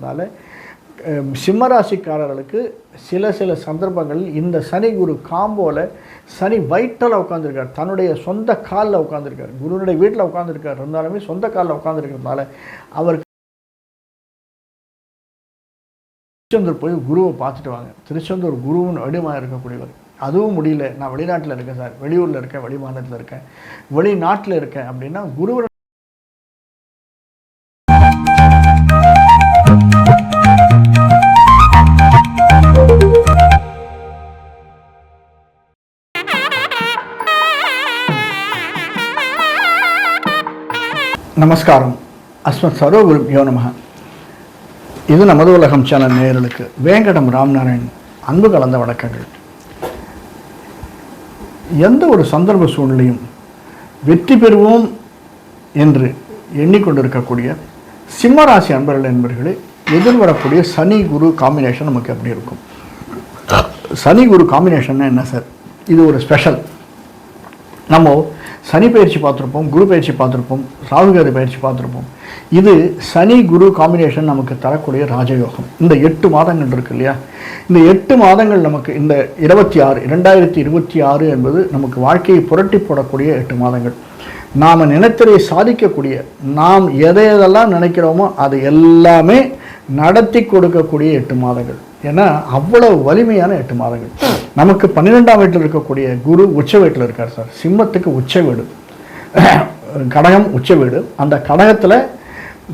அப்படிங்கிறதுனால சிம்மராசிக்காரர்களுக்கு சில சந்தர்ப்பங்களில் இந்த சனி குரு காம்போவில் சனி வைட்டலில் உட்காந்துருக்கார், தன்னுடைய சொந்த காலில் உட்காந்துருக்கார், குருனுடைய வீட்டில் உட்காந்துருக்கார், இருந்தாலுமே சொந்த காலில் உட்காந்துருக்கிறதுனால அவருக்கு திருச்செந்தூர் போய் குருவை பார்த்துட்டு வாங்க. திருச்செந்தூர் குருவின் வடிவமாக இருக்கக்கூடியவர். அதுவும் முடியல, நான் வெளிநாட்டில் இருக்கேன் சார், வெளியூரில் இருக்கேன், வெளி மாநிலத்தில் இருக்கேன், வெளிநாட்டில் இருக்கேன் அப்படின்னா குருவை நமஸ்காரம். அஸ்மத் சர்வகுருப்யோ நமஹ. இது நமது உலகம் சேனல் நேயர்களுக்கு வேங்கடம் ராம்நாராயண் அன்பு கலந்த வணக்கங்கள். எந்த ஒரு சந்தர்ப்ப சூழ்நிலையும் வெற்றி பெறுவோம் என்று எண்ணிக்கொண்டிருக்கக்கூடிய சிம்மராசி அன்பர்களே எதிர்வரக்கூடிய சனி குரு காம்பினேஷன் நமக்கு எப்படி இருக்கும்? சனி குரு காம்பினேஷன்னா என்ன சார்? இது ஒரு ஸ்பெஷல். நம்ம சனி பயிற்சி பார்த்துருப்போம், குரு பயிற்சி பார்த்துருப்போம், ராகுகேது பயிற்சி பார்த்துருப்போம். இது சனி குரு காம்பினேஷன் நமக்கு தரக்கூடிய ராஜயோகம். இந்த 8 மாதங்கள் இருக்கு இல்லையா, இந்த 8 மாதங்கள் நமக்கு இந்த 2026 என்பது நமக்கு வாழ்க்கையை புரட்டி போடக்கூடிய 8 மாதங்கள். நாம் நினைத்ததை சாதிக்கக்கூடிய, நாம் எதையெல்லாம் நினைக்கிறோமோ அது எல்லாமே நடத்தி கொடுக்கக்கூடிய 8 மாதங்கள். ஏன்னா அவ்வளவு வலிமையான 8 மாதங்கள். நமக்கு 12ஆம் வீட்டில் இருக்கக்கூடிய குரு உச்ச வீட்டில் இருக்கார் சார். சிம்மத்துக்கு உச்ச வீடு, கடகம் உச்ச வீடு. அந்த கடகத்தில்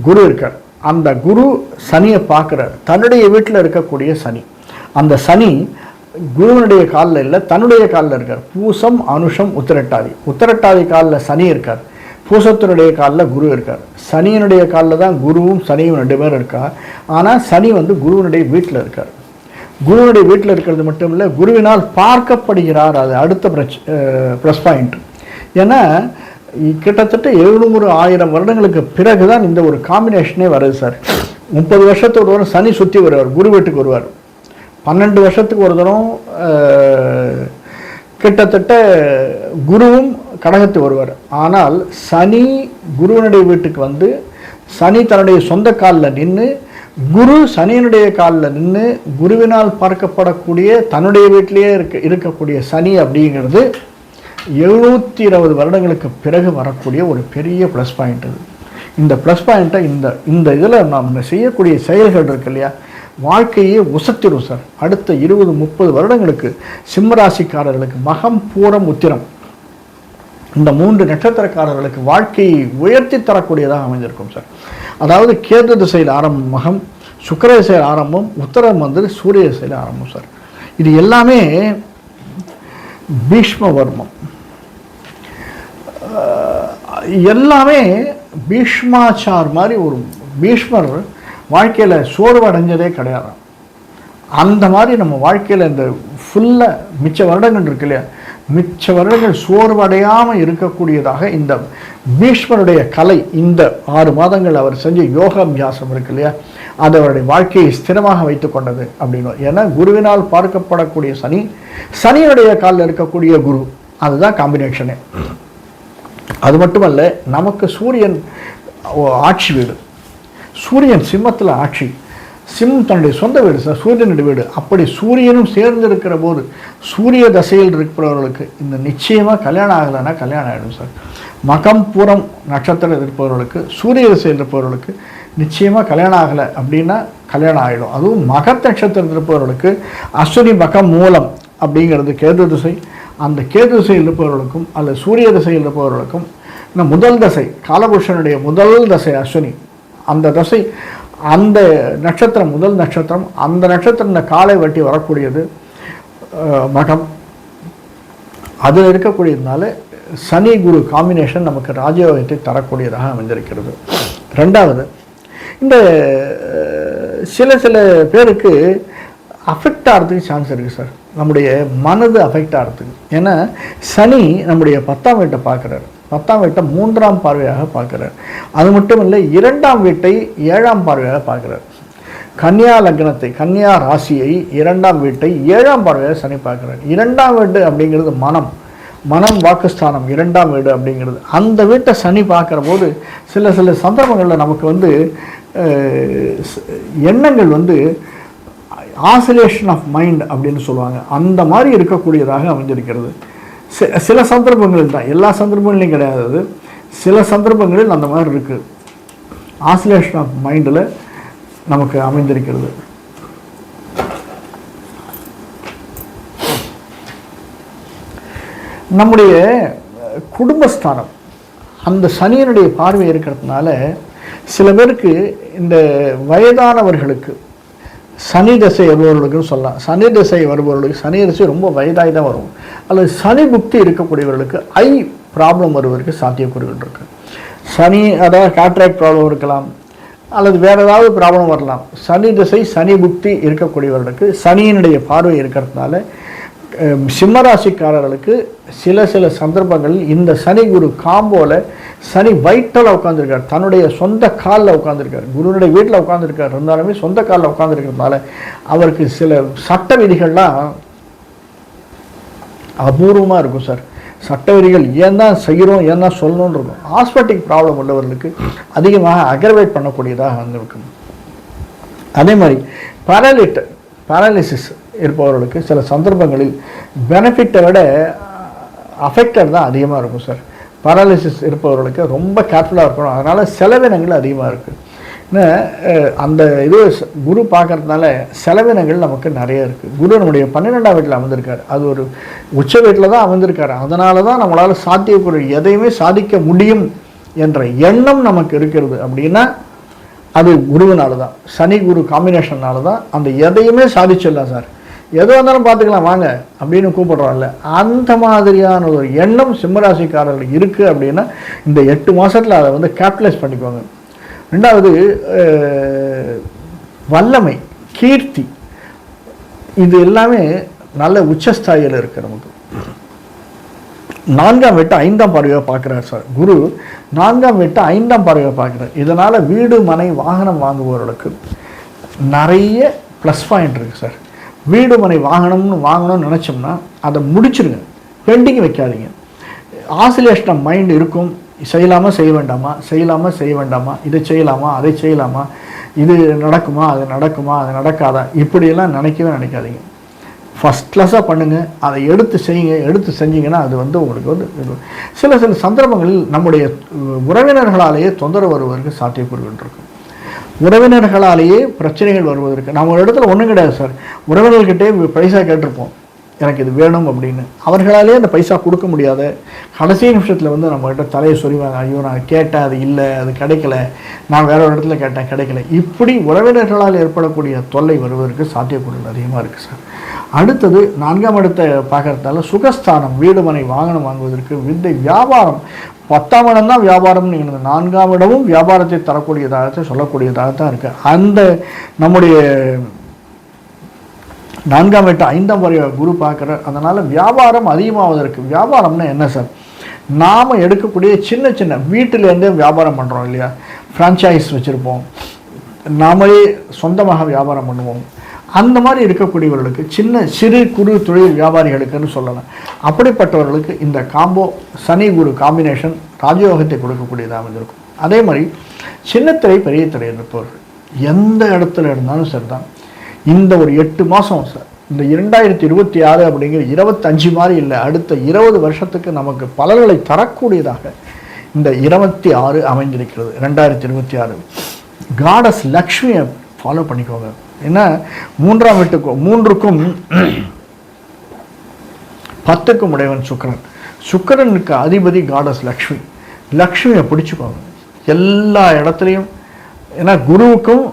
குரு இருக்கார். அந்த குரு சனியை பார்க்குறார், தன்னுடைய வீட்டில் இருக்கக்கூடிய சனி. அந்த சனி குருவனுடைய காலில் இல்லை, தன்னுடைய காலில் இருக்கார். பூசம், அனுஷம், உத்திரட்டாதி காலில் சனி இருக்கார், பூசத்தினுடைய காலில் குரு இருக்கார். சனியினுடைய காலில் தான் குருவும் சனியும் 2 பேரும் இருக்கா. ஆனால் சனி குருவனுடைய வீட்டில் இருக்கார். குருவனுடைய வீட்டில் இருக்கிறது மட்டும் இல்லை, குருவினால் பார்க்கப்படுகிறார். அது அடுத்த ப்ளஸ் பாயிண்ட். ஏன்னா கிட்டத்தட்ட 700-1000 வருடங்களுக்கு பிறகு தான் இந்த ஒரு காம்பினேஷனே வருது சார். 30 வருஷத்துக்கு ஒரு சனி சுற்றி வருவார், குரு வீட்டுக்கு வருவார். 12 வருஷத்துக்கு ஒரு தரம் கிட்டத்தட்ட குருவும் கடகத்து வருவார். ஆனால் சனி குருவனுடைய வீட்டுக்கு சனி தன்னுடைய சொந்த காலில் நின்று, குரு சனியினுடைய காலில் நின்று, குருவினால் பார்க்கப்படக்கூடிய தன்னுடைய வீட்டிலேயே இருக்கக்கூடிய சனி அப்படிங்கிறது 720 வருடங்களுக்கு பிறகு வரக்கூடிய ஒரு பெரிய ப்ளஸ் பாயிண்ட். இது இந்த ப்ளஸ் பாயிண்ட்டை இந்த இதில் நாம் செய்யக்கூடிய செயல்கள் இருக்கு இல்லையா, வாழ்க்கையே உசத்திரும் சார். அடுத்த 20-30 வருடங்களுக்கு சிம்மராசிக்காரர்களுக்கு மகம், பூரம், உத்திரம் இந்த 3 நட்சத்திரக்காரர்களுக்கு வாழ்க்கையை உயர்த்தி தரக்கூடியதாக அமைந்திருக்கும் சார். அதாவது கேது திசையில் ஆரம்பம் மகம், சுக்கிர திசையில் ஆரம்பம், உத்தரம் சூரிய திசையில் ஆரம்பம் சார். இது எல்லாமே பீஷ்மவர்மம், எல்லாமே பீஷ்மாச்சார் மாதிரி. ஒரு பீஷ்மர் வாழ்க்கையில் சோர்வடைஞ்சதே கிடையாது. அந்த மாதிரி நம்ம வாழ்க்கையில் இந்த ஃபுல்லாக மிச்ச வருடங்கள் இருக்கு இல்லையா, மிச்ச வருடங்கள் சோர்வடையாமல் இருக்கக்கூடியதாக இந்த பீஷ்மருடைய கலை, இந்த 6 மாதங்கள் அவர் செஞ்ச யோகாபியாசம் இருக்கு இல்லையா, அது அவருடைய வாழ்க்கையை ஸ்திரமாக வைத்து கொண்டது அப்படின்னு. ஏன்னா குருவினால் பார்க்கப்படக்கூடிய சனி, சனியுடைய காலில் இருக்கக்கூடிய குரு, அதுதான் காம்பினேஷனே. அது மட்டுமல்ல, நமக்கு சூரியன் ஆட்சி வீடு, சூரியன் சிம்மத்தில் ஆட்சி, சிம்மம் தன்னுடைய சொந்த வீடு சார், சூரியனுடைய வீடு. அப்படி சூரியனும் சேர்ந்திருக்கிற போது சூரிய தசையில் இருக்கிறவர்களுக்கு இந்த நிச்சயமாக கல்யாணம் ஆகலைன்னா கல்யாணம் ஆகிடும் சார். மகம், பூரம் நட்சத்திரம் இருப்பவர்களுக்கு, சூரிய திசையில் இருப்பவர்களுக்கு நிச்சயமாக கல்யாணம் ஆகலை அப்படின்னா கல்யாணம் ஆகிடும். அதுவும் மகத் நட்சத்திரம் இருப்பவர்களுக்கு அஸ்வினி, மகம், மூலம் அப்படிங்கிறது கேது திசை. அந்த கேது திசையில் இருப்பவர்களுக்கும் அல்லது சூரிய திசையில் இருப்பவர்களுக்கும் இந்த முதல் தசை, காலபுருஷனுடைய முதல் தசை அஸ்வினி, அந்த தசை, அந்த நட்சத்திரம் முதல் நட்சத்திரம், அந்த நட்சத்திரம் இந்த காலை வெட்டி வரக்கூடியது மகம். அதில் இருக்கக்கூடியதுனால சனி குரு காம்பினேஷன் நமக்கு ராஜயோகத்தை தரக்கூடியதாக அமைந்திருக்கிறது. ரெண்டாவது, இந்த சில பேருக்கு அஃபெக்ட் ஆகிறதுக்கு சான்ஸ் இருக்குது சார். நம்முடைய மனது அஃபெக்ட் ஆகிறதுக்கு. ஏன்னா சனி நம்முடைய 10ஆம் வீட்டை பார்க்குறாரு, 10ஆம் வீட்டை 3ஆம் பார்வையாக பார்க்குறார். அது மட்டும் இல்லை, 2ஆம் வீட்டை 7ஆம் பார்வையாக பார்க்குறார். கன்னியா லக்னத்தை, கன்னியா ராசியை, 2ஆம் வீட்டை 7ஆம் பார்வையாக சனி பார்க்குறார். 2ஆம் வீடு அப்படிங்கிறது மனம், வாக்குஸ்தானம் 2ஆம் வீடு அப்படிங்கிறது. அந்த வீட்டை சனி பார்க்குற போது சில சந்தர்ப்பங்களில் நமக்கு எண்ணங்கள் வந்து ஆசிலேஷன் ஆஃப் மைண்ட் அப்படின்னு சொல்லுவாங்க, அந்த மாதிரி இருக்கக்கூடியதாக அமைந்திருக்கிறது. சில சந்தர்ப்பங்களில் தான், எல்லா சந்தர்ப்பங்களையும் கிடையாது, சில சந்தர்ப்பங்களில் அந்த மாதிரி இருக்குது, ஆசிலேஷன் ஆஃப் மைண்டில் நமக்கு அமைந்திருக்கிறது. நம்முடைய குடும்பஸ்தானம் அந்த சனியனுடைய பார்வை இருக்கிறதுனால சில பேருக்கு இந்த வயதானவர்களுக்கு சனி திசை வருபவர்களுக்குன்னு சொல்லலாம். சனி திசை வருபவர்களுக்கு, சனி திசை ரொம்ப வயதாகி தான் வரும், அல்லது சனி புக்தி இருக்கக்கூடியவர்களுக்கு ஐ ப்ராப்ளம் வருவதற்கு சாத்தியக்கூறுகள் இருக்குது. சனி, அதாவது கேட்ராக்ட் ப்ராப்ளம் இருக்கலாம், அல்லது வேறு ஏதாவது ப்ராப்ளம் வரலாம். சனி திசை சனி புக்தி இருக்கக்கூடியவர்களுக்கு சனியினுடைய பார்வை இருக்கிறதுனால சிம்மராசிக்காரர்களுக்கு சில சந்தர்ப்பங்களில் இந்த சனி குரு காம்போவில் சனி வைட்டலாக உட்காந்துருக்கார், தன்னுடைய சொந்த காலில் உட்காந்துருக்கார், குருனுடைய வீட்டில் உட்காந்துருக்கார், இருந்தாலுமே சொந்த காலில் உட்காந்துருக்கிறதுனால அவருக்கு சில சட்ட விதிகள்லாம் அபூர்வமாக இருக்கும் சார். சட்ட விதிகள் ஏன் தான் செய்கிறோம், ஏன் தான் சொல்லணும்னு இருக்கும். ஆஸ்பெட்டிக் ப்ராப்ளம் உள்ளவர்களுக்கு அதிகமாக அக்ரவேட் பண்ணக்கூடியதாக இருக்கும். அதே மாதிரி பேரலிசிஸ் இருப்பவர்களுக்கு சில சந்தர்ப்பங்களில் பெனிஃபிட்டை விட அஃபெக்டட் தான் அதிகமாக இருக்கும் சார். பேரலிசிஸ் இருப்பவர்களுக்கு ரொம்ப கேர்ஃபுல்லாக இருக்கணும். அதனால் செலவினங்கள் அதிகமாக இருக்குது. அந்த இது குரு பார்க்கறதுனால செலவினங்கள் நமக்கு நிறைய இருக்குது. குரு நம்முடைய 12ஆம் வீட்டில் அமர்ந்திருக்கார், அது ஒரு உச்ச வீட்டில் தான் அமர்ந்திருக்கார். அதனால தான் நம்மளால் சாத்தியக்கூறு எதையுமே சாதிக்க முடியும் என்ற எண்ணம் நமக்கு இருக்கிறது. அப்படின்னா அது குருவினால தான், சனி குரு காம்பினேஷன்னால தான் அந்த எதையுமே சாதிச்சிடலாம் சார், எதோ இருந்தாலும் பார்த்துக்கலாம் வாங்க அப்படின்னு கூப்பிடுறோம்ல, அந்த மாதிரியான ஒரு எண்ணம் சிம்மராசிக்காரர்கள் இருக்குது. அப்படின்னா இந்த 8 மாதத்தில் அதை வந்து கேபிட்டலைஸ் பண்ணிக்கோங்க. ரெண்டாவது வல்லமை, கீர்த்தி, இது எல்லாமே நல்ல உச்சஸ்தாயில் இருக்குது. நமக்கு 4ஆம் வீட்டை 5ஆம் பார்வையாக பார்க்குறார் சார் குரு. 4ஆம் வீட்டை 5ஆம் பார்வையாக பார்க்குறார். இதனால் வீடு மனை வாகனம் வாங்குபவர்களுக்கு நிறைய ப்ளஸ் பாயிண்ட் இருக்குது சார். வீடு மனை வாங்கணும்னு நினச்சோம்னா அதை முடிச்சிருங்க, பெண்டிங் வைக்காதீங்க. ஆசிலேஷன் ஆஃப் மைண்ட் இருக்கும், செய்யலாமா செய்ய வேண்டாமா, செய்யலாமா செய்ய வேண்டாமா, இதை செய்யலாமா அதை செய்யலாமா, இது நடக்குமா அது நடக்காதா, இப்படியெல்லாம் நினைக்காதீங்க. ஃபஸ்ட் கிளாஸாக பண்ணுங்கள், அதை எடுத்து செஞ்சீங்கன்னா அது வந்து உங்களுக்கு வந்து சில சந்தர்ப்பங்களில் நம்முடைய உறவினர்களாலேயே தொந்தரவு வருவதற்கு சாத்தியக்கூறுகள் இருக்கும். உறவினர்களாலேயே பிரச்சனைகள் வருவதற்கு, நம்ம ஒரு இடத்துல ஒன்றும் கிடையாது சார், உறவினர்கிட்டே பைசா கேட்டிருப்போம் எனக்கு இது வேணும் அப்படின்னு, அவர்களாலே அந்த பைசா கொடுக்க முடியாத கடைசி நிமிஷத்தில் வந்து நம்மகிட்ட தலையை சொறிவாங்க, ஐயோ நான் கேட்டேன் அது இல்லை, அது கிடைக்கல, நான் வேற ஒரு இடத்துல கேட்டேன் கிடைக்கல. இப்படி உறவினர்களால் ஏற்படக்கூடிய தொல்லை வருவதற்கு சாத்தியக்கூறுகள் அதிகமாக இருக்குது சார். அடுத்தது 4ஆம் இடத்தை பார்க்கறதால சுகஸ்தானம், வீடு மனை வாகனம் வாங்குவதற்கு, வித்தை, வியாபாரம், 10ஆம் இடம் தான் வியாபாரம். நீங்கள் 4ஆம் இடமும் வியாபாரத்தை தரக்கூடியதாக சொல்லக்கூடியதாக தான் இருக்குது. அந்த நம்முடைய 4ஆம் வீட்டை 5ஆம் பார்வையாக குரு பார்க்குற, அதனால் வியாபாரம் அதிகமாவதற்கு. வியாபாரம்னா என்ன சார், நாம் எடுக்கக்கூடிய சின்ன வீட்டிலேருந்தே வியாபாரம் பண்ணுறோம் இல்லையா, ஃப்ரான்ச்சைஸ் வச்சுருப்போம், நாமளே சொந்தமாக வியாபாரம் பண்ணுவோம். அந்த மாதிரி இருக்கக்கூடியவர்களுக்கு, சிறு குறு தொழில் வியாபாரிகளுக்குன்னு சொல்லலாம், அப்படிப்பட்டவர்களுக்கு இந்த காம்போ சனி குரு காம்பினேஷன் ராஜயோகத்தை கொடுக்கக்கூடியதாக அமைந்திருக்கும். அதே மாதிரி சின்னத்திரை பெரிய திரை இருப்பவர்கள் எந்த இடத்துல இருந்தாலும் சரி தான், இந்த ஒரு 8 மாதம் சார், இந்த 2026 அப்படிங்கிற 25 மாதிரி இல்லை, அடுத்த 20 வருஷத்துக்கு நமக்கு பலன்களை தரக்கூடியதாக இந்த 26 அமைந்திருக்கிறது. 2026 காடஸ் லக்ஷ்மியை ஃபாலோ பண்ணிக்கோங்க. ஏன்னா 3ஆம் வீட்டுக்கும் 3க்கும் 10க்கும் உடையவன் சுக்கிரன். சுக்கிரனுக்கு அதிபதி காடஸ் லக்ஷ்மி. லக்ஷ்மியை பிடிச்சிக்கோங்க எல்லா இடத்துலையும். ஏன்னா குருவுக்கும்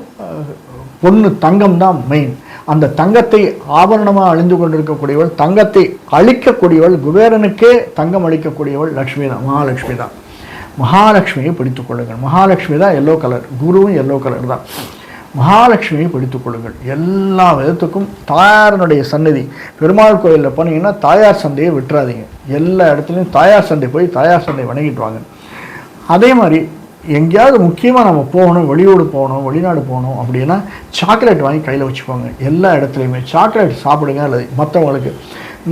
பொண்ணு தங்கம் தான் மெயின். அந்த தங்கத்தை ஆபரணமாக அழிந்து கொண்டிருக்கக்கூடியவள், தங்கத்தை அழிக்கக்கூடியவள், குபேரனுக்கே தங்கம் அளிக்கக்கூடியவள் லக்ஷ்மி தான், மகாலட்சுமி தான். மகாலட்சுமியை பிடித்துக் கொள்ளுங்கள். மகாலட்சுமி தான் எல்லோ கலர், குருவும் எல்லோ கலர் தான். மகாலட்சுமியை பிடித்துக் கொள்ளுங்கள். எல்லா விதத்துக்கும் தாயாரனுடைய சன்னதி, பெருமாள் கோயிலில் போனீங்கன்னா தாயார் சந்தையை விட்டுறாதீங்க. எல்லா இடத்துலையும் தாயார் சந்தை போய் தாயார் சந்தை வணங்கிட்டு வாங்க. அதே மாதிரி எங்கேயாவது முக்கியமாக நம்ம போகணும், வெளியூர் போகணும், வெளிநாடு போகணும் அப்படின்னா சாக்லேட் வாங்கி கையில் வச்சுக்கோங்க. எல்லா இடத்துலையுமே சாக்லேட் சாப்பிடுங்க. அல்லது மற்றவங்களுக்கு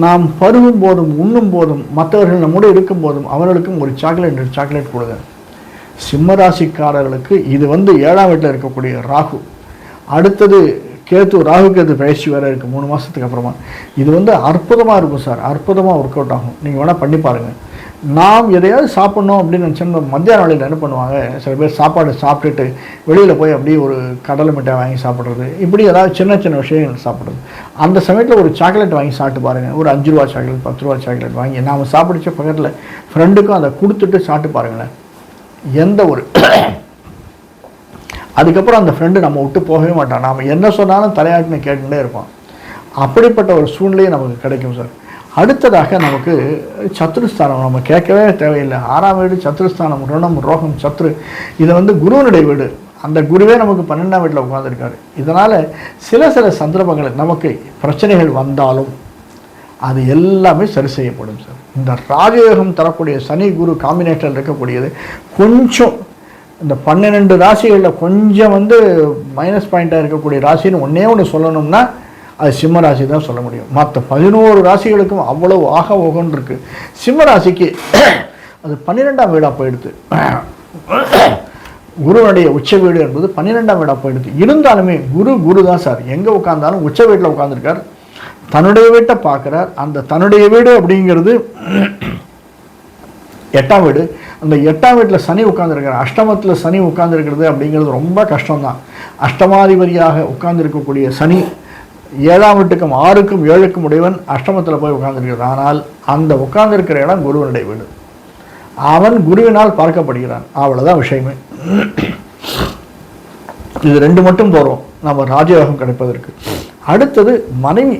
நாம் பருகும் போதும் உண்ணும் போதும் மற்றவர்கள் நம்மோடு இருக்கும் போதும் அவர்களுக்கும் ஒரு சாக்லேட் கொடுங்க. சிம்மராசிக்காரர்களுக்கு இது வந்து 7ஆம் வீட்டில் இருக்கக்கூடிய ராகு, அடுத்தது கேத்து, ராகு கேத்து பயிற்சி வேறு இருக்குது 3 மாதத்துக்கு அப்புறமா. இது வந்து அற்புதமாக இருக்கும் சார், அற்புதமாக ஒர்க் அவுட் ஆகும். நீங்கள் வேணால் பண்ணி பாருங்கள். நாம் எதையாவது சாப்பிட்ணும் அப்படின்னு நினச்சோம்னா மத்தியான வேளையில் என்ன பண்ணுவாங்க, சில பேர் சாப்பாடு சாப்பிட்டுட்டு வெளியில் போய் அப்படியே ஒரு கடலை மிட்டாய் வாங்கி சாப்பிட்றது, இப்படி ஏதாவது சின்ன சின்ன விஷயங்கள் சாப்பிட்றது. அந்த சமயத்தில் ஒரு சாக்லேட் வாங்கி சாப்பிட்டு பாருங்கள். ஒரு 5 ரூபா சாக்லேட், 10 ரூபா சாக்லேட் வாங்கி நாம் சாப்பிடுச்ச பக்கத்தில் ஃப்ரெண்டுக்கும் அதை கொடுத்துட்டு சாப்பிட்டு பாருங்களேன். எந்த ஒரு அதுக்கப்புறம் அந்த ஃப்ரெண்டு நம்ம விட்டு போகவே மாட்டான். நாம் என்ன சொன்னாலும் தலையாட்டினு கேட்டுகிட்டே இருப்பான். அப்படிப்பட்ட ஒரு சூழ்நிலையை நமக்கு கிடைக்கும் சார். அடுத்ததாக நமக்கு சத்ருஸ்தானம் நம்ம கேட்கவே தேவையில்லை. 6ஆம் வீடு சத்ருஸ்தானம், ருணம், ரோகம், சத்ரு. இதை வந்து குருவனுடைய வீடு. அந்த குருவே நமக்கு 12ஆம் வீட்டில் உட்காந்துருக்காரு. இதனால் சில சந்தர்ப்பங்கள் நமக்கு பிரச்சனைகள் வந்தாலும் அது எல்லாமே சரி செய்யப்படும் சார். இந்த ராஜயோகம் தரக்கூடிய சனி குரு காம்பினேஷனில் இருக்கக்கூடியது கொஞ்சம் இந்த 12 ராசிகளில் கொஞ்சம் வந்து மைனஸ் பாயிண்ட்டாக இருக்கக்கூடிய ராசின்னு ஒன்று சொல்லணும்னா அது சிம்ம ராசி தான் சொல்ல முடியும். மற்ற 11 ராசிகளுக்கும் அவ்வளவு ஆக ஓகன்னு இருக்குது. சிம்ம ராசிக்கு அது 12ஆம் வீடாக போயிடுது. குருவனுடைய உச்ச வீடு என்பது 12ஆம் வீடாக போயிடுது. இருந்தாலுமே குரு தான் சார். எங்கே உட்கார்ந்தாலும் உச்ச வீட்டில் உட்காந்துருக்கார், தன்னுடைய வீட்டை பார்க்குறார். அந்த தன்னுடைய வீடு அப்படிங்கிறது 8ஆம் வீடு. அந்த 8ஆம் வீட்டில் சனி உட்கார்ந்துருக்கார். அஷ்டமத்தில் சனி உட்கார்ந்துருக்கிறது அப்படிங்கிறது ரொம்ப கஷ்டம்தான். அஷ்டமாதிபதியாக உட்கார்ந்துருக்கக்கூடிய சனி 7ஆம் வீட்டுக்கும் 6க்கும் 7க்கும் உடையவன் அஷ்டமத்தில் போய் உட்கார்ந்துருக்கிறது. ஆனால் அந்த உட்கார்ந்துருக்கிற இடம் குருவனுடைய வீடு. அவன் குருவினால் பார்க்கப்படுகிறான். அவ்வளோதான் விஷயமே. இது 2 மட்டும் போகிறோம் நம்ம ராஜயோகம் கிடைப்பதற்கு. அடுத்தது மனைவி.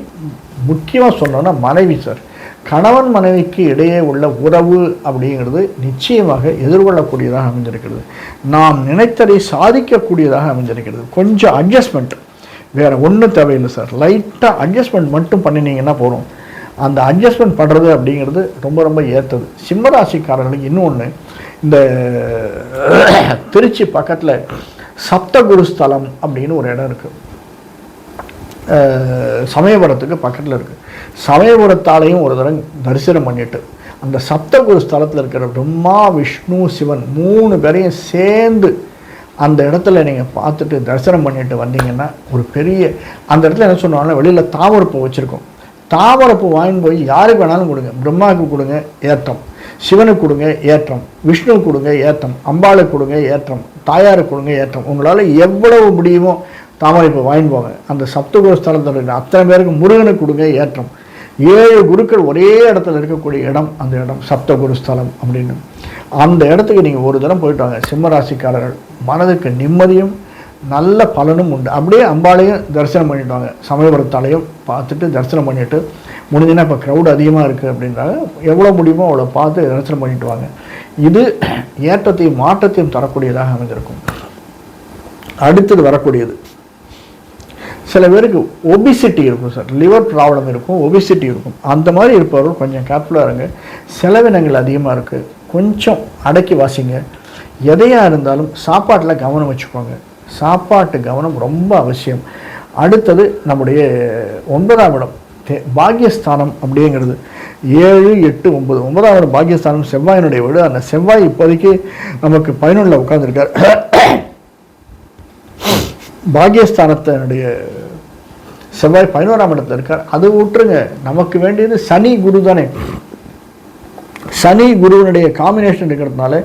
முக்கியமாக சொன்னோன்னா மனைவி சார். கணவன் மனைவிக்கு இடையே உள்ள உறவு அப்படிங்கிறது நிச்சயமாக எதிர்கொள்ளக்கூடியதாக அமைஞ்சிருக்கிறது. நாம் நினைத்ததை சாதிக்கக்கூடியதாக அமைஞ்சிருக்கிறது. கொஞ்சம் அட்ஜஸ்ட்மெண்ட், வேறு ஒன்றும் தேவையில்லை சார். லைட்டாக அட்ஜஸ்ட்மெண்ட் மட்டும் பண்ணினீங்கன்னா போகிறோம். அந்த அட்ஜஸ்ட்மெண்ட் பண்ணுறது அப்படிங்கிறது ரொம்ப ரொம்ப ஏற்றது. சிம்மராசிக்காரர்களுக்கு இன்னொன்று, இந்த திருச்சி பக்கத்தில் சப்தகுரு ஸ்தலம் அப்படின்னு ஒரு இடம் இருக்குது. சமயபுரத்துக்கு பக்கத்தில் இருக்குது. சமயபுரத்தாலையும் ஒரு தடவை தரிசனம் பண்ணிட்டு அந்த சப்தகுரு ஸ்தலத்தில் இருக்கிற பிரம்மா, விஷ்ணு, சிவன் 3 பேரையும் சேர்ந்து அந்த இடத்துல நீங்கள் பார்த்துட்டு தரிசனம் பண்ணிட்டு வந்தீங்கன்னா ஒரு பெரிய, அந்த இடத்துல என்ன சொன்னாங்கன்னா வெளியில் தாமரைப்பூ வச்சுருக்கோம். தாமரைப்பூ வாங்கி போய் யாருக்கு வேணாலும் கொடுங்க. பிரம்மாவுக்கு கொடுங்க, ஏற்றம். சிவனுக்கு கொடுங்க, ஏற்றம். விஷ்ணுவுக்கு கொடுங்க, ஏற்றம். அம்பாளுக்கு கொடுங்க, ஏற்றம். தாயாருக்கு கொடுங்க, ஏற்றம். உங்களால் எவ்வளவு முடியுமோ தாமரைப்பூ வாங்கி போங்க. அந்த சப்தகுரு ஸ்தலத்தில் இருக்கிற அத்தனை பேருக்கு முருகனுக்கு கொடுங்க, ஏற்றம். 7 குருக்கள் ஒரே இடத்துல இருக்கக்கூடிய இடம் அந்த இடம் சப்தகுரு ஸ்தலம் அப்படின்னு. அந்த இடத்துக்கு நீங்கள் ஒரு தரம் போயிட்டு வாங்க. சிம்மராசிக்காரர்கள் மனதுக்கு நிம்மதியும் நல்ல பலனும் உண்டு. அப்படியே அம்பாளையும் தரிசனம் பண்ணிட்டு வாங்க. சமயபுரத்தாலையும் பார்த்துட்டு தரிசனம் பண்ணிவிட்டு முடிஞ்சுன்னா இப்போ க்ரௌட் அதிகமாக இருக்குது அப்படின்றாங்க, எவ்வளோ முடியுமோ அவ்வளோ பார்த்து தரிசனம் பண்ணிட்டு வாங்க. இது ஏற்றத்தையும் மாற்றத்தையும் தரக்கூடியதாக அமைந்திருக்கும். அடுத்தது வரக்கூடியது, சில பேருக்கு ஒபிசிட்டி இருக்கும் சார். லிவர் ப்ராப்ளம் இருக்கும், ஒபிசிட்டி இருக்கும். அந்த மாதிரி இருப்பவர்கள் கொஞ்சம் கேர்ஃபுல்லாக இருங்க. செலவினங்கள் அதிகமாக இருக்குது, கொஞ்சம் அடக்கி வாசிங்க. எதையாக இருந்தாலும் சாப்பாட்டில் கவனம் வச்சுக்கோங்க. சாப்பாட்டு கவனம் ரொம்ப அவசியம். அடுத்தது நம்முடைய 9ஆம் இடம் பாக்யஸ்தானம் அப்படிங்கிறது 7, 8, 9. 9ஆம் இடம் பாக்யஸ்தானம் செவ்வாயினுடைய வீடு. அந்த செவ்வாய் இப்போதைக்கு நமக்கு 11ல் உட்கார்ந்துருக்கார். பாக்யஸ்தானத்தினுடைய செவ்வாய் 11ஆம் இடத்துல இருக்கார். அது விட்டுருங்க, நமக்கு வேண்டியது சனி குரு தானே. சனி குருவனுடைய காம்பினேஷன் இருக்கிறதுனால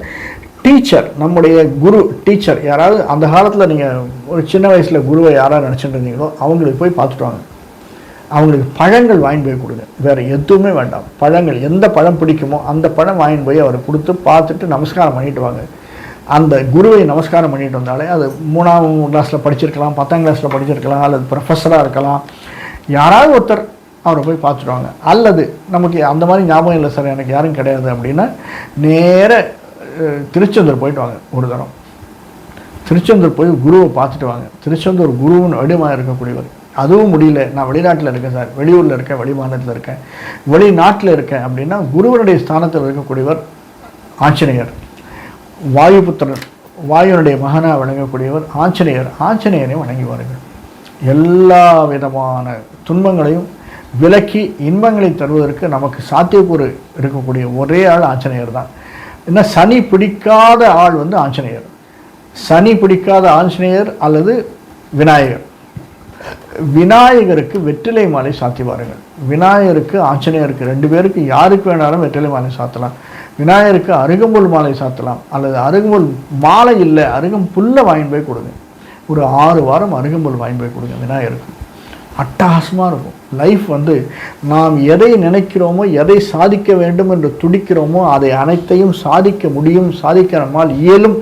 டீச்சர், நம்முடைய குரு டீச்சர் யாராவது அந்த காலத்தில் நீங்கள் ஒரு சின்ன வயசில் குருவை யாராவது நினச்சிட்டு இருந்தீங்களோ அவங்களுக்கு போய் பார்த்துட்டு வாங்க. அவங்களுக்கு பழங்கள் வாங்கி போய் கொடுங்க. வேறு எதுவுமே வேண்டாம். பழங்கள், எந்த பழம் பிடிக்குமோ அந்த பழம் வாங்கி போய் அவரை கொடுத்து பார்த்துட்டு நமஸ்காரம் பண்ணிட்டு வாங்க. அந்த குருவை நமஸ்காரம் பண்ணிட்டு வந்தாலே, அது 3ஆம் கிளாஸில் படிச்சிருக்கலாம், 10ஆம் கிளாஸில் படிச்சிருக்கலாம், அல்லது ப்ரொஃபஸராக இருக்கலாம், யாராவது ஒருத்தர் அவரை போய் பார்த்துருவாங்க. அல்லது நமக்கு அந்த மாதிரி ஞாபகம் இல்லை சார், எனக்கு யாரும் கிடையாது அப்படின்னா நேர திருச்செந்தூர் போயிட்டு வாங்க. ஒரு தரம் திருச்செந்தூர் போய் குருவை பார்த்துட்டு வாங்க. திருச்செந்தூர் குருவின் வடிவமாக இருக்கக்கூடியவர். அதுவும் முடியல, நான் வெளிநாட்டில் இருக்கேன் சார், வெளியூரில் இருக்கேன், வெளி மாநிலத்தில் இருக்கேன், வெளிநாட்டில் இருக்கேன் அப்படின்னா குருவனுடைய ஸ்தானத்தில் இருக்கக்கூடியவர் ஆஞ்சநேயர். வாயுபுத்திரன், வாயுனுடைய மகனாக வழங்கக்கூடியவர் ஆஞ்சநேயர். ஆஞ்சநேயரையும் வணங்கி வாருங்கள். எல்லா விதமான துன்பங்களையும் விலக்கி இன்பங்களை தருவதற்கு நமக்கு சாத்தியக்கூறு இருக்கக்கூடிய ஒரே ஆள் ஆஞ்சநேயர் தான். என்ன சனி பிடிக்காத ஆள் வந்து ஆஞ்சநேயர். சனி பிடிக்காத ஆஞ்சநேயர் அல்லது விநாயகர். விநாயகருக்கு வெற்றிலை மாலை சாத்தி பாருங்கள். விநாயகருக்கு ஆஞ்சநேயருக்கு 2 பேருக்கு யாருக்கு வேணாலும் வெற்றிலை மாலை சாத்தலாம். விநாயகருக்கு அருகம்புல் மாலை சாத்தலாம். அல்லது அருகம்புல் மாலை இல்லை, அருகம்புல்லை வாங்கி போய் கொடுங்க. ஒரு 6 வாரம் அருகம்புல் வாங்கி போய் கொடுங்க விநாயகருக்கு. அட்டகாசமாக இருக்கும். லைஃப் வந்து நாம் எதை நினைக்கிறோமோ, எதை சாதிக்க வேண்டும் என்று துடிக்கிறோமோ அதை அனைத்தையும் சாதிக்க முடியும், சாதிக்க நம்மால் இயலும்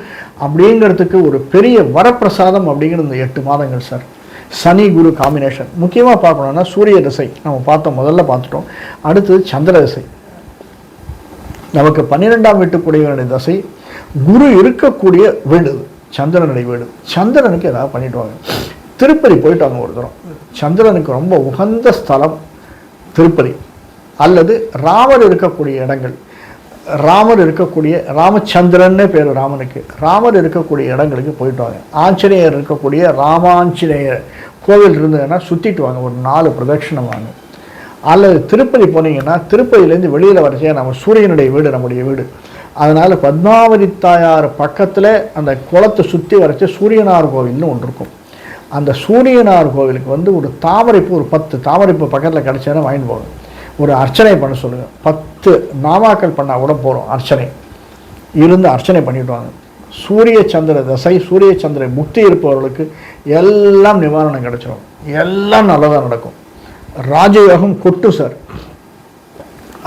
அப்படிங்கிறதுக்கு ஒரு பெரிய வரப்பிரசாதம் அப்படிங்கிறது இந்த 8 மாதங்கள் சார். சனி குரு காம்பினேஷன் முக்கியமாக பார்க்கணும்னா சூரிய திசை நம்ம பார்த்தோம், முதல்ல பார்த்துட்டோம். அடுத்தது சந்திர திசை. நமக்கு 12ஆம் வீட்டுக்குடையவனுடைய திசை. குரு இருக்கக்கூடிய வீடு சந்திரனுடைய வீடு. சந்திரனுக்கு ஏதாவது பண்ணிட்டு வாங்க. திருப்பதி போயிட்டு வாங்க ஒரு தரம். சந்திரனுக்கு ரொம்ப உகந்த ஸ்தலம் திருப்பதி. அல்லது ராமர் இருக்கக்கூடிய இடங்கள், ராமர் இருக்கக்கூடிய ராமச்சந்திரன்னே பேர் ராமனுக்கு, ராமர் இருக்கக்கூடிய இடங்களுக்கு போயிட்டு வாங்க. ஆஞ்சநேயர் இருக்கக்கூடிய ராமாஞ்சநேயர் கோவில் இருந்ததுன்னா சுற்றிட்டு வாங்க, ஒரு 4 பிரதட்சணம் வாங்க. அல்லது திருப்பதி போனீங்கன்னா திருப்பதியிலேருந்து வெளியில் வரைச்சே நம்ம சூரியனுடைய வீடு நம்முடைய வீடு. அதனால் பத்மாவதி தாயார் பக்கத்தில் அந்த குளத்தை சுற்றி வரைச்ச சூரியனார் கோவில்னு ஒன்று இருக்கும். அந்த சூரியனார் கோவிலுக்கு வந்து ஒரு தாமரைப்பூ, ஒரு 10 தாமரைப்பூ பக்கத்தில் கிடச்சேன்னா வாங்கிட்டு போகணும். ஒரு அர்ச்சனை பண்ண சொல்லுங்கள். 10 நாமாக்கள் பண்ணால் கூட போகிறோம். அர்ச்சனை இருந்து அர்ச்சனை பண்ணிட்டு வாங்க. சூரிய சந்திர தசை, சூரிய சந்திர முக்தி இருப்பவர்களுக்கு எல்லாம் நிவாரணம் கிடைச்சிடும், எல்லாம் நல்லதாக நடக்கும். ராஜயோகம் கொட்டு சார்.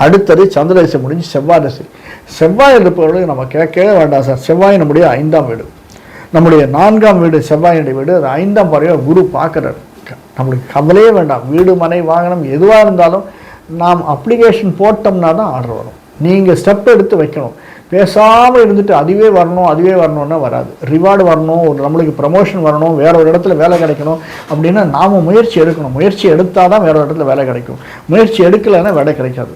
அடுத்தது சந்திர தசை முடிஞ்சு செவ்வாய் தசை. செவ்வாய் இருப்பவர்களுக்கு நம்ம கேட்கவே வேண்டாம் சார். செவ்வாய் நம்முடைய 5ஆம் வீடு, நம்முடைய 4ஆம் வீடு செவ்வாயினுடைய வீடு. அது 5ஆம் பார்வையாக குரு பார்க்குறாரு. நம்மளுக்கு கவலையே வேண்டாம். வீடு மனை வாகனம் எதுவாக இருந்தாலும் நாம் அப்ளிகேஷன் போட்டோம்னா தான் ஆர்டர் வரும். நீங்கள் ஸ்டெப் எடுத்து வைக்கணும். பேசாமல் இருந்துட்டு அதுவே வரணும்னா வராது. ரிவார்டு வரணும், ஒரு நம்மளுக்கு ப்ரமோஷன் வரணும், வேற ஒரு இடத்துல வேலை கிடைக்கணும் அப்படின்னா நாம் முயற்சி எடுக்கணும். முயற்சி எடுத்தால் தான் வேற ஒரு இடத்துல வேலை கிடைக்கும். முயற்சி எடுக்கலைன்னா வேலை கிடைக்காது.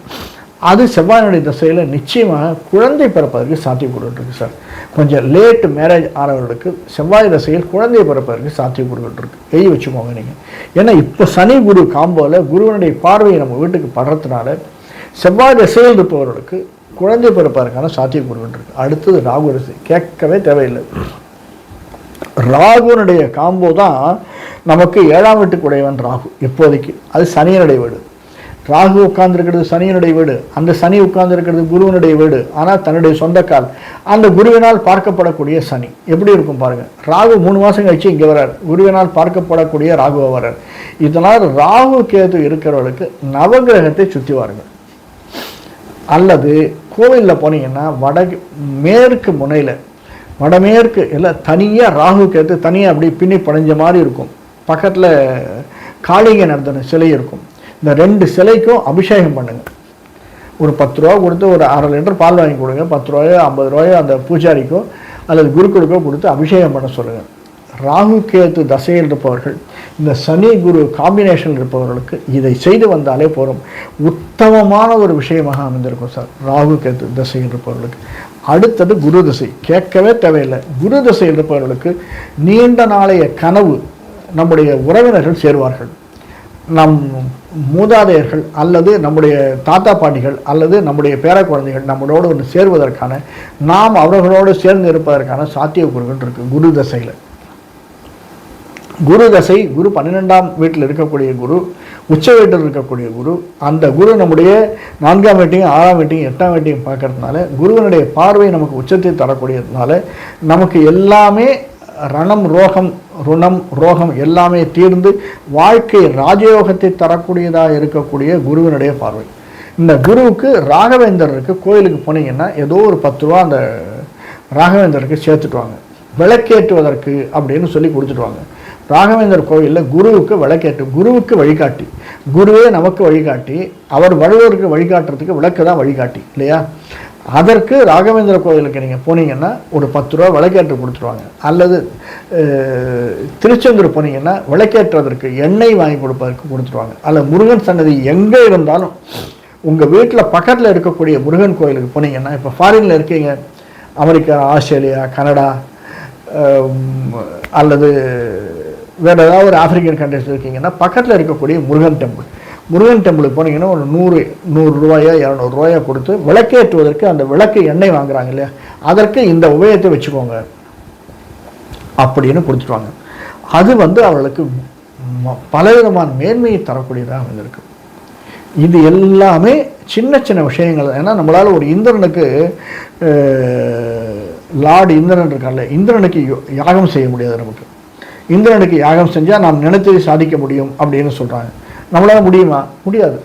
அது செவ்வாயினுடைய திசையில் நிச்சயமாக குழந்தை பிறப்பதற்கு சாத்தியக்கூறுகள் இருக்குது சார். கொஞ்சம் லேட் மேரேஜ் ஆனவர்களுக்கு செவ்வாய் திசையில் குழந்தை பிறப்பதற்கு சாத்தியக்கூறுகள் இருக்குது. எழுதி வச்சுக்கோங்க நீங்கள். ஏன்னா இப்போ சனி குரு காம்போவில் குருவனுடைய பார்வையை நம்ம வீட்டுக்கு படுறதுனால செவ்வாய் திசையில் இருப்பவர்களுக்கு குழந்தை பிறப்பதற்கான சாத்தியக்கூறுகள் இருக்குது. அடுத்தது ராகு திசை, கேட்கவே தேவையில்லை. ராகுனுடைய காம்போ தான் நமக்கு 7ஆம் வீட்டுக்குடையவன் ராகு. இப்போதைக்கு அது சனியனுடைய வீடு. ராகு உட்கார்ந்துருக்கிறது சனியனுடைய வீடு, அந்த சனி உட்கார்ந்துருக்கிறது குருவனுடைய வீடு. ஆனால் தன்னுடைய சொந்தக்கால் அந்த குருவினால் பார்க்கப்படக்கூடிய சனி எப்படி இருக்கும் பாருங்கள். ராகு 3 மாதம் கழிச்சு இங்கே வர்றார், குருவினால் பார்க்கப்படக்கூடிய ராகுவை வர்றார். இதனால் ராகு கேது இருக்கிறவர்களுக்கு நவகிரகத்தை சுற்றி வாருங்கள். அல்லது கோவிலில் போனீங்கன்னா மேற்கு முனையில் வடமேற்கு எல்லாம் தனியாக ராகு கேத்து தனியாக அப்படி பின்னி படைஞ்ச மாதிரி இருக்கும். பக்கத்தில் காளிங்க நடத்தின சிலை இருக்கும். இந்த 2 சிலைக்கும் அபிஷேகம் பண்ணுங்கள். ஒரு 10 ரூபா கொடுத்து ஒரு 1/2 லிட்டர் பால் வாங்கி கொடுங்க. 10 ரூபாயோ 50 ரூபாயோ அந்த பூஜாரிக்கோ அல்லது குருக்களுக்கோ கொடுத்து அபிஷேகம் பண்ண சொல்லுங்கள். ராகு கேத்து தசையில் இருப்பவர்கள், இந்த சனி குரு காம்பினேஷன் இருப்பவர்களுக்கு இதை செய்து வந்தாலே போதும். உத்தமமான ஒரு விஷயமாக அமைந்திருக்கும் சார் ராகு கேத்து தசையில் இருப்பவர்களுக்கு. அடுத்தது குரு தசை, கேட்கவே தேவையில்லை. குரு தசையில் இருப்பவர்களுக்கு நீண்ட நாளைய கனவு நம்முடைய உறவினர்கள் சேருவார்கள். நம் மூதாதையர்கள் அல்லது நம்முடைய தாத்தா பாட்டிகள் அல்லது நம்முடைய பேர குழந்தைகள் நம்மளோடு ஒன்று சேர்வதற்கான, நாம் அவர்களோடு சேர்ந்து இருப்பதற்கான சாத்தியக்கூறுகள் இருக்குது குரு தசையில். குரு தசை, குரு 12ஆம் வீட்டில் இருக்கக்கூடிய குரு, உச்ச வீட்டில் இருக்கக்கூடிய குரு, அந்த குரு நம்முடைய 4ஆம் வீட்டையும் 6ஆம் வீட்டையும் 8ஆம் வீட்டையும் பார்க்கறதுனால குருவனுடைய பார்வை நமக்கு உச்சத்தை தரக்கூடியதுனால நமக்கு எல்லாமே ரணம் ரோகம் ருணம் ரோகம் எல்லாமே தீர்ந்து வாழ்க்கை ராஜயோகத்தை தரக்கூடியதாக இருக்கக்கூடிய குருவினுடைய பார்வை. இந்த குருவுக்கு ராகவேந்தருக்கு கோயிலுக்கு போனீங்கன்னா ஏதோ ஒரு 10 ரூபா அந்த ராகவேந்தருக்கு சேர்த்துட்டுவாங்க. விளக்கேற்றுவதற்கு அப்படின்னு சொல்லி கொடுத்துட்டுவாங்க. ராகவேந்தர் கோயிலில் குருவுக்கு விளக்கேற்று, குருவுக்கு வழிகாட்டி, குருவே நமக்கு வழிகாட்டி, அவர் வள்ளுவருக்கு வழிகாட்டுறதுக்கு விளக்கு தான் வழிகாட்டி இல்லையா? அதற்கு ராகவேந்திர கோயிலுக்கு நீங்கள் போனீங்கன்னா ஒரு 10 ரூபா விளக்கேற்று கொடுத்துருவாங்க. அல்லது திருச்செந்தூர் போனீங்கன்னா விளக்கேற்றுவதற்கு எண்ணெய் வாங்கி கொடுப்பதற்கு கொடுத்துருவாங்க. அல்லது முருகன் சன்னதி எங்கே இருந்தாலும் உங்கள் வீட்டில் பக்கத்தில் இருக்கக்கூடிய முருகன் கோயிலுக்கு போனீங்கன்னா, இப்போ ஃபாரினில் இருக்கீங்க, அமெரிக்கா, ஆஸ்திரேலியா, கனடா அல்லது வேறு ஏதாவது ஒரு ஆப்பிரிக்கன் கண்ட்ரிஸ் இருக்கீங்கன்னா பக்கத்தில் இருக்கக்கூடிய முருகன் டெம்பிள், முருகன் டெம்பிளுக்கு போனீங்கன்னா ஒரு 100 ரூபாயோ 200 ரூபாயோ கொடுத்து விளக்கேற்றுவதற்கு அந்த விளக்கு எண்ணெய் வாங்குறாங்க இல்லையா, அதற்கு இந்த உபயத்தை வச்சுக்கோங்க அப்படின்னு கொடுத்துருவாங்க. அது அவர்களுக்கு பலவிதமான மேன்மையை தரக்கூடியதாக அமைந்திருக்கு. இது எல்லாமே சின்ன சின்ன விஷயங்கள். ஏன்னா நம்மளால் ஒரு இந்திரனுக்கு லார்டு இந்திரன் இருக்கார்ல, இந்திரனுக்கு யாகம் செய்ய முடியாது. நமக்கு இந்திரனுக்கு யாகம் செஞ்சால் நாம் நினைத்ததை சாதிக்க முடியும் அப்படின்னு சொல்கிறாங்க. நம்மளால் முடியுமா? முடியாது.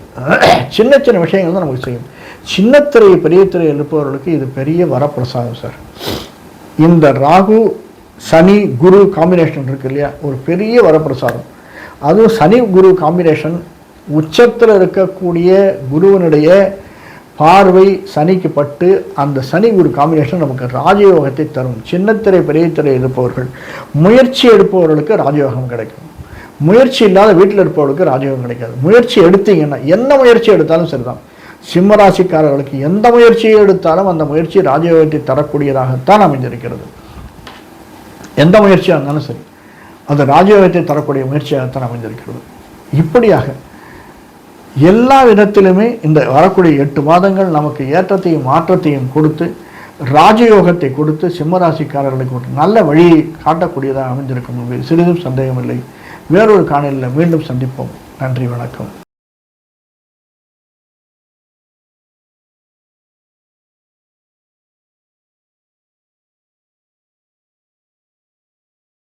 சின்ன சின்ன விஷயங்கள் தான் நமக்கு செய்யும். சின்னத்திரை பெரிய திரை எழுப்பவர்களுக்கு இது பெரிய வரப்பிரசாதம் சார். இந்த ராகு சனி குரு காம்பினேஷன் இருக்கு இல்லையா, ஒரு பெரிய வரப்பிரசாதம். அதுவும் சனி குரு காம்பினேஷன் உச்சத்தில் இருக்கக்கூடிய குருவனுடைய பார்வை சனிக்கு பட்டு அந்த சனி குரு காம்பினேஷன் நமக்கு ராஜயோகத்தை தரும். சின்னத்திரை பெரிய திரை இருப்பவர்கள், முயற்சி எடுப்பவர்களுக்கு ராஜயோகம் கிடைக்கும். முயற்சி இல்லாத வீட்டில் இருப்பவர்களுக்கு ராஜயோகம் கிடைக்காது. முயற்சி எடுத்தீங்கன்னா எந்த முயற்சி எடுத்தாலும் சரிதான். சிம்மராசிக்காரர்களுக்கு எந்த முயற்சியை எடுத்தாலும் அந்த முயற்சி ராஜயோகத்தை தரக்கூடியதாகத்தான் அமைந்திருக்கிறது. எந்த முயற்சியாக இருந்தாலும் சரி, அது ராஜயோகத்தை தரக்கூடிய முயற்சியாகத்தான் அமைந்திருக்கிறது. இப்படியாக எல்லா விதத்திலுமே இந்த வரக்கூடிய 8 மாதங்கள் நமக்கு ஏற்றத்தையும் மாற்றத்தையும் கொடுத்து ராஜயோகத்தை கொடுத்து சிம்மராசிக்காரர்களுக்கு ஒரு நல்ல வழியை காட்டக்கூடியதாக அமைந்திருக்கும். சிறிதும் சந்தேகமில்லை. வேறொரு காணொளியில் மீண்டும் சந்திப்போம். நன்றி, வணக்கம்.